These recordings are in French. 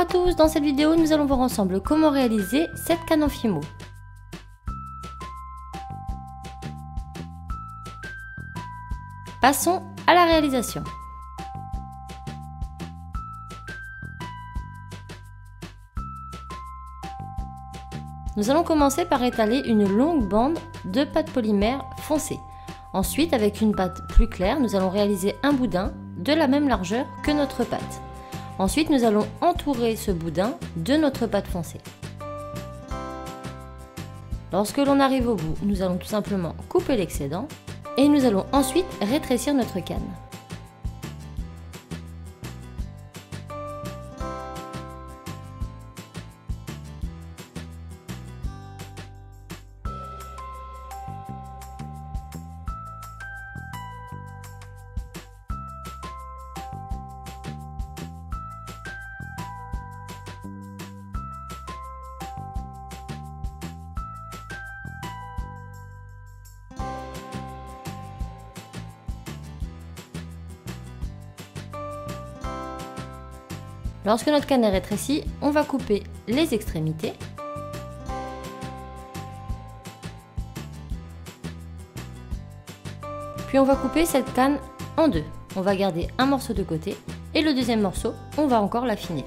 à tous, dans cette vidéo nous allons voir ensemble comment réaliser cette canne en fimo. Passons à la réalisation. Nous allons commencer par étaler une longue bande de pâte polymère foncée. Ensuite, avec une pâte plus claire, nous allons réaliser un boudin de la même largeur que notre pâte. Ensuite, nous allons entourer ce boudin de notre pâte foncée. Lorsque l'on arrive au bout, nous allons tout simplement couper l'excédent et nous allons ensuite rétrécir notre canne. Lorsque notre canne est rétrécie, on va couper les extrémités. Puis on va couper cette canne en deux. On va garder un morceau de côté et le deuxième morceau, on va encore l'affiner.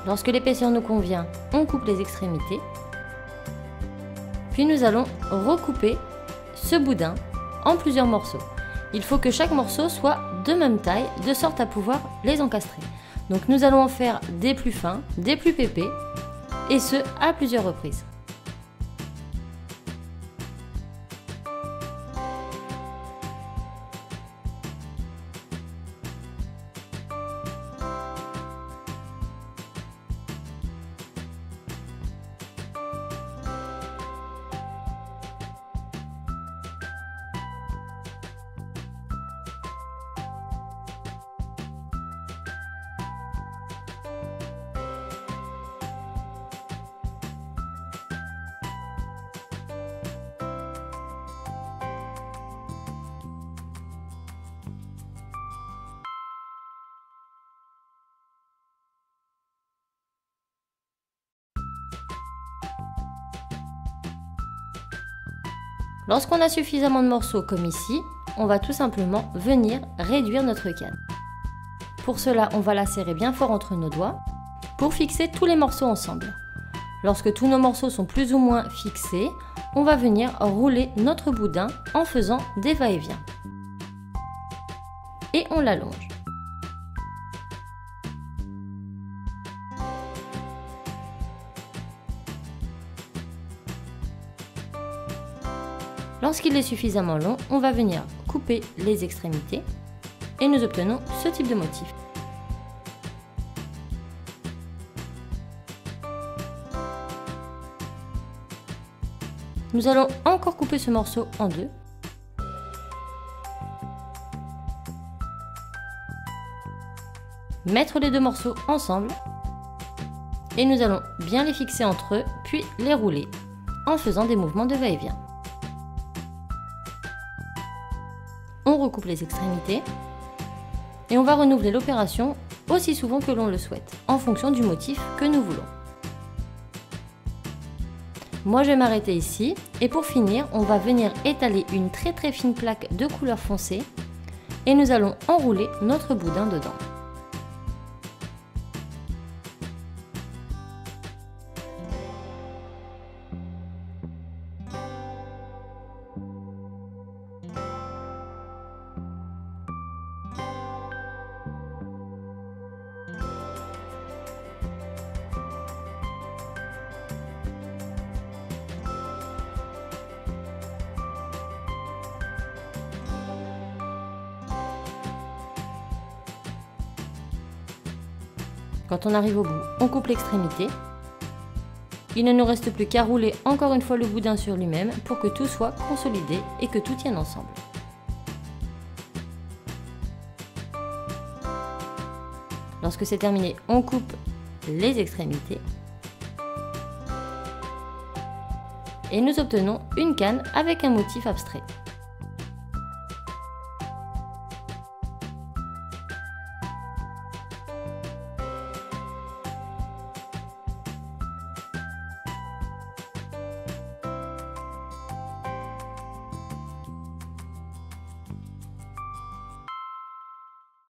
Lorsque l'épaisseur nous convient, on coupe les extrémités. Puis nous allons recouper ce boudin en plusieurs morceaux. Il faut que chaque morceau soit de même taille, de sorte à pouvoir les encastrer. Donc nous allons en faire des plus fins, des plus épais, et ce à plusieurs reprises. Lorsqu'on a suffisamment de morceaux comme ici, on va tout simplement venir réduire notre canne. Pour cela, on va la serrer bien fort entre nos doigts pour fixer tous les morceaux ensemble. Lorsque tous nos morceaux sont plus ou moins fixés, on va venir rouler notre boudin en faisant des va-et-vient. Et on l'allonge. Lorsqu'il est suffisamment long, on va venir couper les extrémités et nous obtenons ce type de motif. Nous allons encore couper ce morceau en deux. Mettre les deux morceaux ensemble et nous allons bien les fixer entre eux, puis les rouler en faisant des mouvements de va-et-vient. On recoupe les extrémités et on va renouveler l'opération aussi souvent que l'on le souhaite, en fonction du motif que nous voulons. Moi je vais m'arrêter ici et pour finir, on va venir étaler une très fine plaque de couleur foncée et nous allons enrouler notre boudin dedans. Quand on arrive au bout, on coupe l'extrémité. Il ne nous reste plus qu'à rouler encore une fois le boudin sur lui-même pour que tout soit consolidé et que tout tienne ensemble. Lorsque c'est terminé, on coupe les extrémités. et nous obtenons une canne avec un motif abstrait.